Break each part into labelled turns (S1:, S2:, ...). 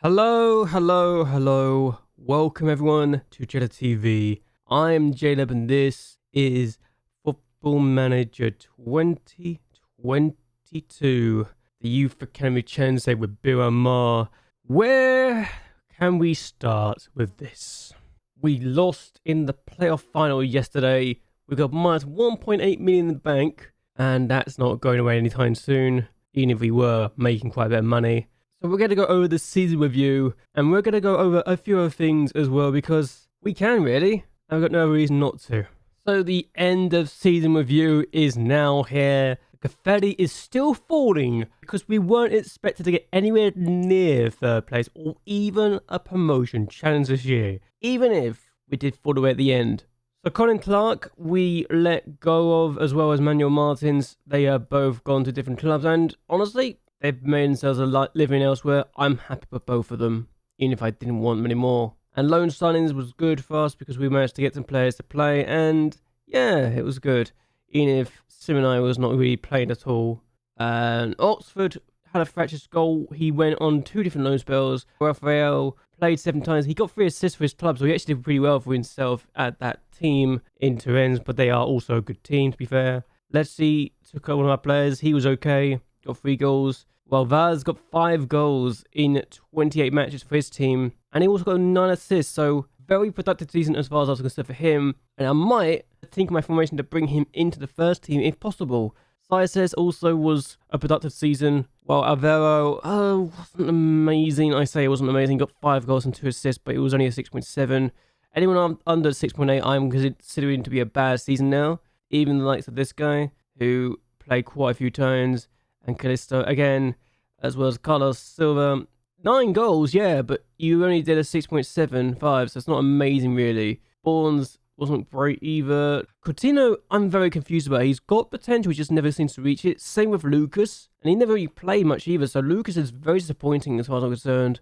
S1: Hello. Welcome everyone to JLABTV. I'm JLAB and this is Football Manager 2022, the Youth Academy Challenge with Beira-Mar. Where can we start with this? We lost in the playoff final yesterday. We got minus 1.8 million in the bank, and that's not going away anytime soon, even if we were making quite a bit of money. So we're going to go over the season review, and we're going to go over a few other things as well, because we can really, and we've got no reason not to. So the end of season review is now here. The confetti is still falling, because we weren't expected to get anywhere near third place, or even a promotion challenge this year, even if we did fall away at the end. So Colin Clark, we let go of, as well as Manuel Martins. They are both gone to different clubs, and honestly, they've made themselves a living elsewhere. I'm happy with both of them, even if I didn't want them anymore. And loan signings was good for us because we managed to get some players to play, and yeah, it was good. Even if Simonai was not really playing at all. And Oxford had a fractured skull. He went on 2 different loan spells. Raphael played 7 times. He got 3 assists for his club, so he actually did pretty well for himself at that team in Turennes, but they are also a good team, to be fair. Let's see, took one of our players. He was okay. Got 3 goals. Well, Vaz got 5 goals in 28 matches for his team, and he also got 9 assists, so very productive season as far as I was concerned for him. And I might think of my formation to bring him into the first team if possible. Saez also was a productive season, while Alvaro wasn't amazing. I say it wasn't amazing. Got 5 goals and 2 assists, but it was only a 6.7. Anyone under 6.8, I'm considering to be a bad season now. Even the likes of this guy, who played quite a few times. And Callisto again, as well as Carlos Silva. 9 goals, yeah, but you only did a 6.75, so it's not amazing, really. Bournes wasn't great either. Coutinho, I'm very confused about. He's got potential, he just never seems to reach it. Same with Lucas, and he never really played much either, so Lucas is very disappointing as far as I'm concerned.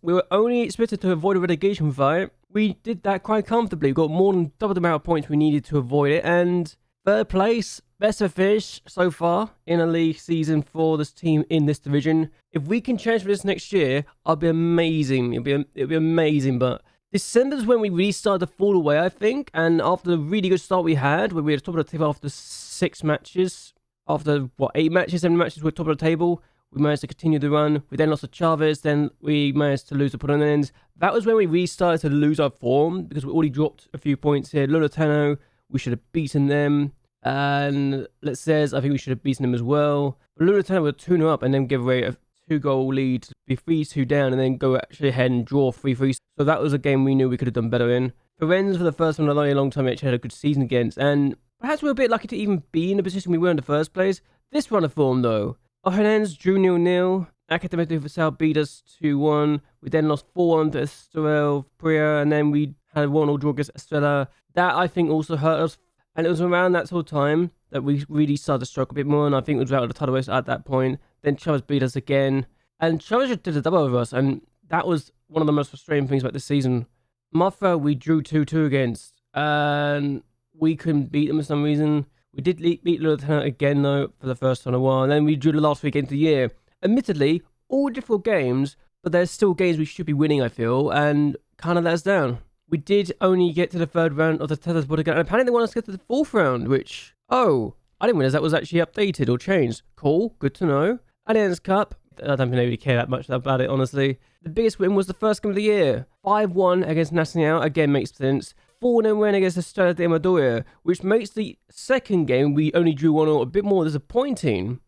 S1: We were only expected to avoid a relegation fight. We did that quite comfortably. We got more than double the amount of points we needed to avoid it, and third place, best of finish so far in a league season for this team in this division. If we can change for this next year, I'll be amazing. It'll be amazing. But December's when we really started to fall away, I think. And after the really good start we had, where we were top of the table after 6 matches, after 8 matches, 7 matches, we're top of the table. We managed to continue the run. We then lost to Chavez. Then we managed to lose to Portuguese. That was when we really started to lose our form, because we already dropped a few points here. Lolitano, we should have beaten them. And let's says I think we should have beaten them as well. But Lolitano would 2-0 up and then give away a 2-goal lead to be 3-2 down and then go actually ahead and draw 3-3. So that was a game we knew we could have done better in. Firenze, for the first time in a very long time, we actually had a good season against, and perhaps we were a bit lucky to even be in the position we were in the first place. This run of form though, O'Hanens drew 0-0. Academic de Vassal beat us 2-1. We then lost 4-1 to Estoril Priya, and then we had a 1-0 draw against Estrella. That I think also hurt us. And it was around that sort of time that we really started to struggle a bit more, and I think it was out of the title race at that point. Then Chavez beat us again, and Chavez just did a double over us, and that was one of the most frustrating things about this season. Mafra, we drew 2-2 against, and we couldn't beat them for some reason. We did beat Lieutenant again, though, for the first time in a while, and then we drew the last weekend of the year. Admittedly, all difficult games, but there's still games we should be winning, I feel, and kind of let us down. We did only get to the 3rd round of the Tetris Bordeaux, and apparently they want us to get to the 4th round, which, I didn't realize that was actually updated or changed. Cool, good to know. Allianz Cup, I don't think they really care that much about it, honestly. The biggest win was the first game of the year. 5-1 against Nacional, again makes sense. 4-0 win against Estrella de Amadora, which makes the second game we only drew 1-0 a bit more disappointing.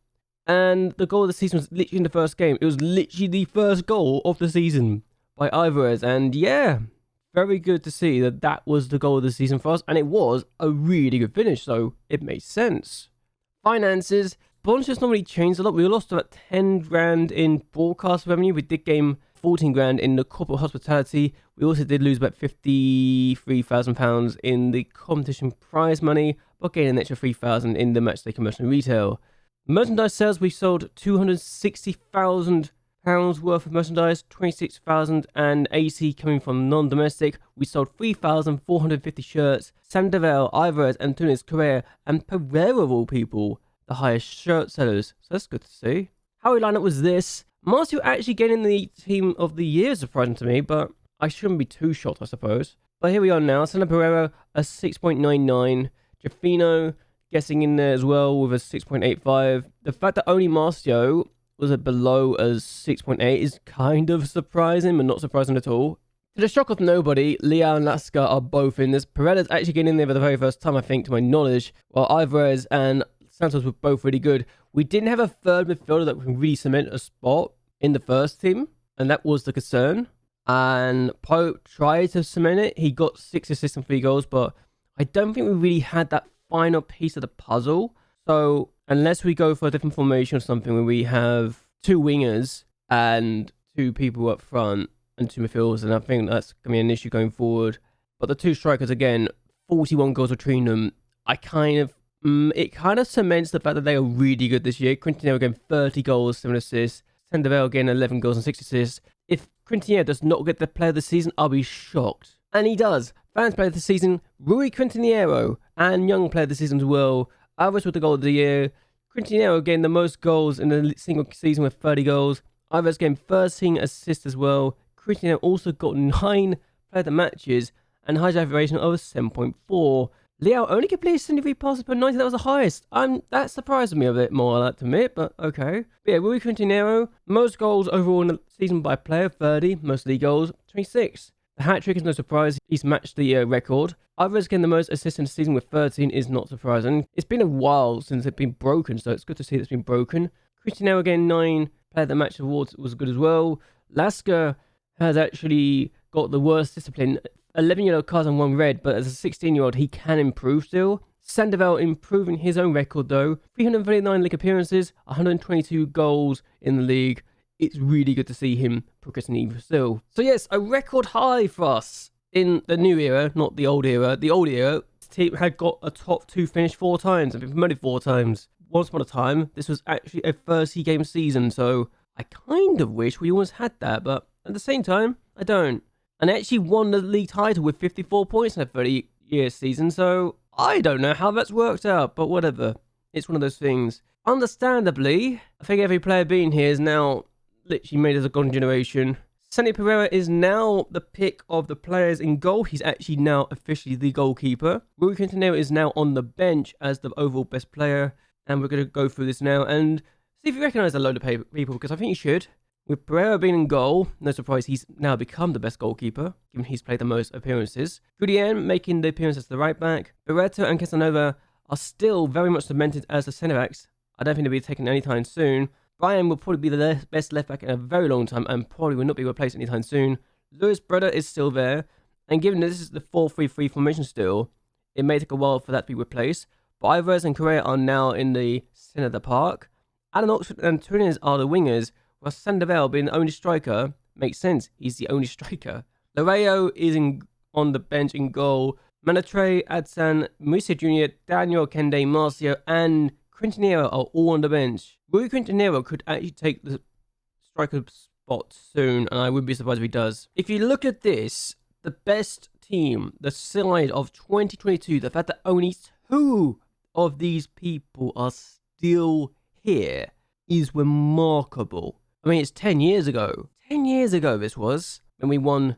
S1: And the goal of the season was literally in the first game. It was literally the first goal of the season by Ivoires, and yeah, very good to see that that was the goal of the season for us, and it was a really good finish, so it made sense. Finances, sponsorships not really changed a lot. We lost about 10 grand in broadcast revenue. We did gain 14 grand in the corporate hospitality. We also did lose about £53,000 in the competition prize money, but gained an extra 3,000 in the matchday commercial and retail. Merchandise sales, we sold £260,000 worth of merchandise, 26,080 coming from non-domestic. We sold 3,450 shirts. Sandoval, Ivoires, Antunes, Correa, and Pereira of all people, the highest shirt sellers. So that's good to see. How we lined up was this. Marcio actually getting the team of the year, surprising to me, but I shouldn't be too shocked, I suppose. But here we are now. Santa Pereira, a 6.99. Jafino guessing in there as well with a 6.85. The fact that only Marcio was below as 6.8 is kind of surprising, but not surprising at all. To the shock of nobody, Leao and Lasca are both in this. Paredes actually getting in there for the very first time, I think, to my knowledge, while Alvarez and Santos were both really good. We didn't have a third midfielder that can really cement a spot in the first team, and that was the concern. And Pope tried to cement it. He got 6 assists and 3 goals, but I don't think we really had that final piece of the puzzle. So unless we go for a different formation or something where we have 2 wingers and 2 people up front and 2 midfielders, and I think that's going to be an issue going forward. But the 2 strikers, again, 41 goals between them. It kind of cements the fact that they are really good this year. Quintanilla again, 30 goals, 7 assists. Sandoval again, 11 goals and 6 assists. If Quintanilla does not get the player of the season, I'll be shocked. And he does. Fans player of the season, Rui Quintanilla, and young player of the season as well. Alvarez with the goal of the year. Quintanilla again, the most goals in a single season with 30 goals. Alvarez getting 13 assists as well. Quintanilla also got 9 player of the matches and high average of 7.4. Leao only completed 73 passes per 90. That was the highest. That surprised me a bit more, I like to admit, but okay. But yeah, Rui Quintanilla, most goals overall in the season by player, 30. Most league goals, 26. The hat-trick is no surprise. He's matched the record. Alvarez getting the most assists in the season with 13 is not surprising. It's been a while since it's been broken, so it's good to see it's been broken. Quintanilla getting 9 player of the match awards was good as well. Lasca has actually got the worst discipline. 11 yellow cards and 1 red, but as a 16-year-old, he can improve still. Sandoval improving his own record though. 339 league appearances, 122 goals in the league. It's really good to see him progressing even still. So yes, a record high for us in the new era, not the old era. The old era, this team had got a top 2 finish 4 times and been promoted 4 times. Once upon a time, this was actually a 30-game season, so I kind of wish we almost had that, but at the same time, I don't. And actually won the league title with 54 points in a 30-year season, so I don't know how that's worked out, but whatever. It's one of those things. Understandably, I think every player being here is now literally made as a golden generation. Santi Pereira is now the pick of the players in goal. He's actually now officially the goalkeeper. Rui Quintanilla is now on the bench as the overall best player, and we're going to go through this now and see if you recognise a load of people, because I think you should. With Pereira being in goal, no surprise he's now become the best goalkeeper, given he's played the most appearances. Julian making the appearance as the right back. Barreto and Casanova are still very much cemented as the centre backs. I don't think they'll be taken anytime soon. Brian will probably be the best left back in a very long time and probably will not be replaced anytime soon. Luis Breda is still there, and given that this is the 4-3-3 formation still, it may take a while for that to be replaced. But Alvarez and Correa are now in the centre of the park. Alan Oxford and Tunis are the wingers, while Sandoval being the only striker makes sense. He's the only striker. Loreo is on the bench in goal. Manatre, Adsan, Musa Jr., Daniel Kende, Marcio, and Quintanilla are all on the bench. Rui Quintanilla could actually take the striker spot soon, and I wouldn't be surprised if he does. If you look at this, the best team, the side of 2022, the fact that only 2 of these people are still here is remarkable. I mean, it's 10 years ago. 10 years ago this was, when we won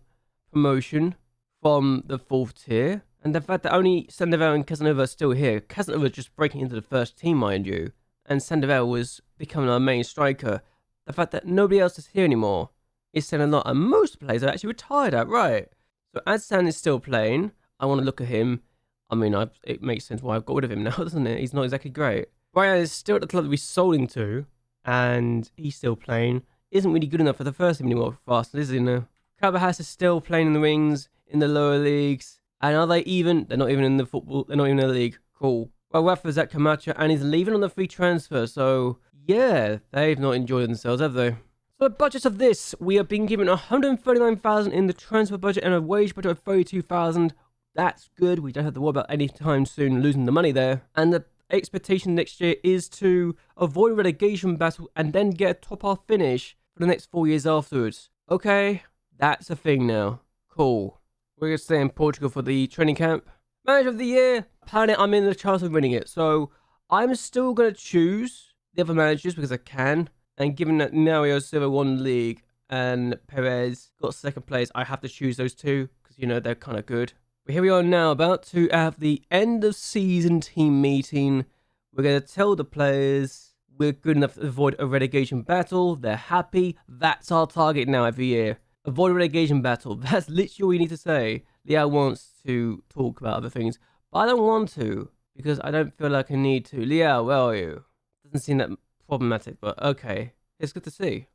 S1: promotion from the 4th tier. And the fact that only Sandoval and Casanova are still here. Casanova was just breaking into the first team, mind you. And Sandoval was becoming our main striker. The fact that nobody else is here anymore is saying a lot. And most players are actually retired outright. So Adsan is still playing. I want to look at him. I mean, it makes sense why I've got rid of him now, doesn't it? He's not exactly great. Brian is still at the club that we sold him to. And he's still playing. Isn't really good enough for the first team anymore for us, is he? Cabahas is still playing in the wings, in the lower leagues. And are they even? They're not even in the football. They're not even in the league. Cool. Well, Rafa's at Camacho and he's leaving on the free transfer. So, yeah, they've not enjoyed themselves, have they? So, the budget of this, we are being given 139,000 in the transfer budget and a wage budget of 32,000. That's good. We don't have to worry about any time soon losing the money there. And the expectation next year is to avoid relegation battle and then get a top half finish for the next 4 years afterwards. Okay, that's a thing now. Cool. We're going to stay in Portugal for the training camp. Manager of the year. Apparently I'm in the chance of winning it, so I'm still going to choose the other managers because I can. And given that Mario Silva won league and Perez got second place, I have to choose those two because, you know, they're kind of good. But here we are now, about to have the end of season team meeting. We're going to tell the players we're good enough to avoid a relegation battle. They're happy. That's our target now every year. Avoid a relegation battle. That's literally all you need to say. Liao wants to talk about other things, but I don't want to because I don't feel like I need to. Liao, where are you? Doesn't seem that problematic, but okay. It's good to see.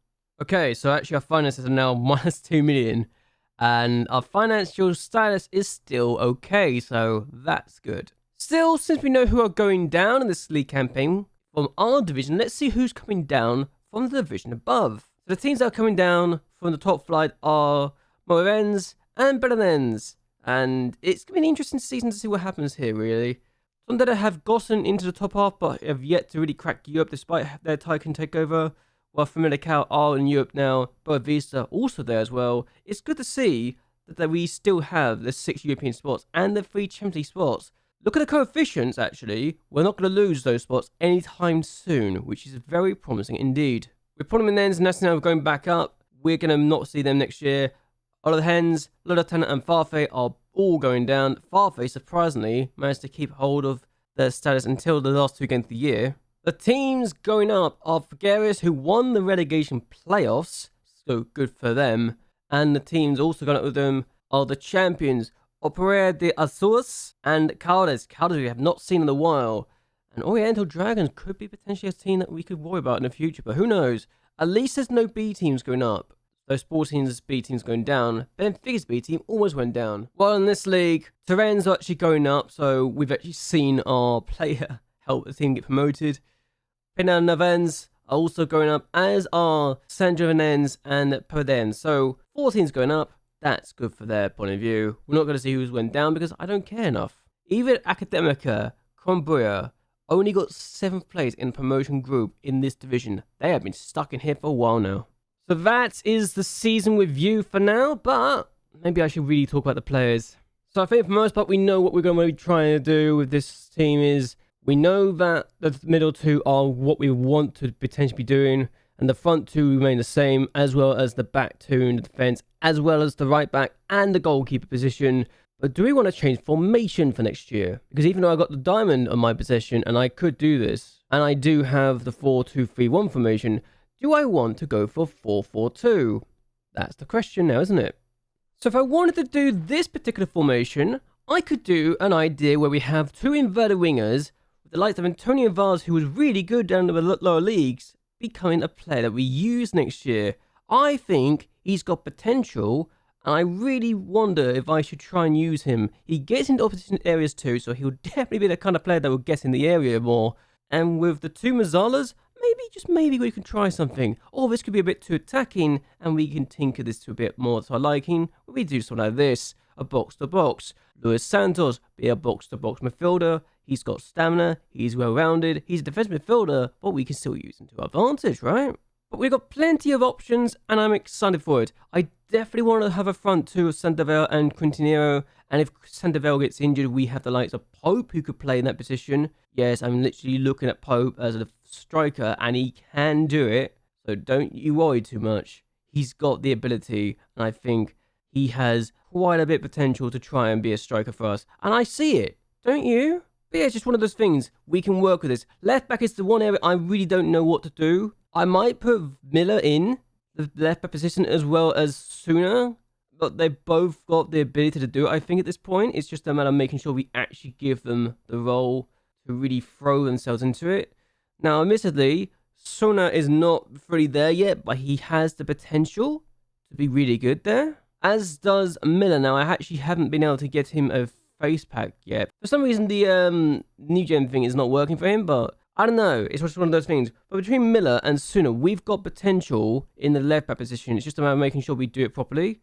S1: Okay, so actually our finances are now minus 2 million. And our financial status is still okay, so that's good. Still, since we know who are going down in this league campaign from our division, let's see who's coming down from the division above. So the teams that are coming down from the top flight are Morenz and Beira-Mar. And it's going to be an interesting season to see what happens here, really. Some that have gotten into the top half, but have yet to really crack Europe despite their Tycoon takeover. While formidable are in Europe now, Vista also there as well. It's good to see that we still have the 6 European spots and the 3 Champions League spots. Look at the coefficients, actually. We're not going to lose those spots anytime soon, which is very promising indeed. With Prominence and Nacional going back up, we're going to not see them next year. Oliver Hens, Lodatan and Farfay are all going down. Farfay, surprisingly, managed to keep hold of their status until the last 2 games of the year. The teams going up are Figueres, who won the relegation playoffs, so good for them. And the teams also going up with them are the champions, Opera de Azores and Caldes. Caldes we have not seen in a while. And Oriental Dragons could be potentially a team that we could worry about in the future, but who knows? At least there's no B teams going up. Those Sporting's B teams going down. Benfica's B team almost went down. While in this league, Terren's are actually going up, so we've actually seen our player help the team get promoted. Penal Navens are also going up, as are Sandra Venens and Perden. So 4 teams going up. That's good for their point of view. We're not going to see who's went down because I don't care enough. Even Academica, Combria, only got 7th place in the promotion group in this division. They have been stuck in here for a while now. So that is the season review for now, but maybe I should really talk about the players. So I think for the most part we know what we're going to be trying to do with this team is we know that the middle 2 are what we want to potentially be doing, and the front 2 remain the same, as well as the back 2 in the defense, as well as the right back and the goalkeeper position. But do we want to change formation for next year? Because even though I got the diamond on my possession, and I could do this, and I do have the 4-2-3-1 formation, do I want to go for 4-4-2? That's the question now, isn't it? So if I wanted to do this particular formation, I could do an idea where we have 2 inverted wingers, with the likes of Antonio Vaz, who was really good down in the lower leagues, becoming a player that we use next year. I think he's got potential, and I really wonder if I should try and use him. He gets into opposition areas too, so he'll definitely be the kind of player that will get in the area more. And with the 2 Mazzalas, maybe, just maybe, we can try something. Or this could be a bit too attacking, and we can tinker this to a bit more to our liking. We do something like this, a box-to-box. Luis Santos, be a box-to-box midfielder. He's got stamina, he's well-rounded, he's a defensive midfielder, but we can still use him to our advantage, right? But we've got plenty of options, and I'm excited for it. I definitely want to have a front 2 of Sandoval and Quintinero, and if Sandoval gets injured, we have the likes of Pope, who could play in that position. Yes, I'm literally looking at Pope as a striker, and he can do it, so don't you worry too much. He's got the ability, and I think he has quite a bit of potential to try and be a striker for us, and I see it, don't you? But yeah, it's just one of those things. We can work with this. Left back is the one area I really don't know what to do. I might put Miller in the left back position as well as Suna, but they've both got the ability to do it, I think, at this point. It's just a matter of making sure we actually give them the role to really throw themselves into it. Now, admittedly, Suna is not fully there yet, but he has the potential to be really good there. As does Miller. Now, I actually haven't been able to get him a face pack yet. For some reason, the new gen thing is not working for him, but I don't know. It's just one of those things. But between Miller and Suna, we've got potential in the left back position. It's just a matter of making sure we do it properly.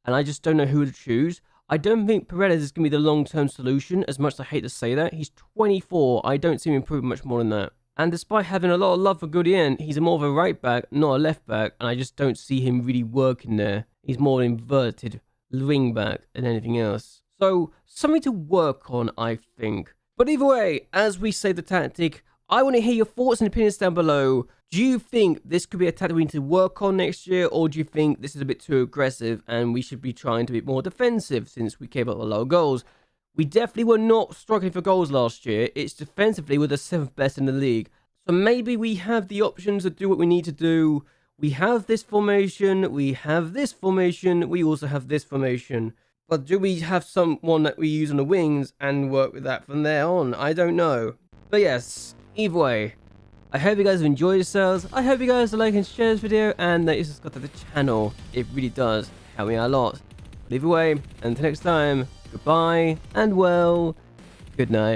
S1: And I just don't know who to choose. I don't think Paredes is going to be the long-term solution, as much as I hate to say that. He's 24. I don't see him improving much more than that. And despite having a lot of love for Goodien, he's more of a right back, not a left back. And I just don't see him really working there. He's more an inverted wing back than anything else. So, something to work on, I think. But either way, as we say the tactic, I want to hear your thoughts and opinions down below. Do you think this could be a tactic we need to work on next year, or do you think this is a bit too aggressive and we should be trying to be more defensive since we came up with low goals? We definitely were not struggling for goals last year. It's defensively we're the 7th best in the league. So maybe we have the options to do what we need to do. We have this formation, we have this formation, we also have this formation. But do we have someone that we use on the wings and work with that from there on? I don't know. But yes, either way, I hope you guys have enjoyed yourselves. I hope you guys like and share this video and that you subscribe to the channel. It really does help me out a lot. But either way, until next time, goodbye and well, good night.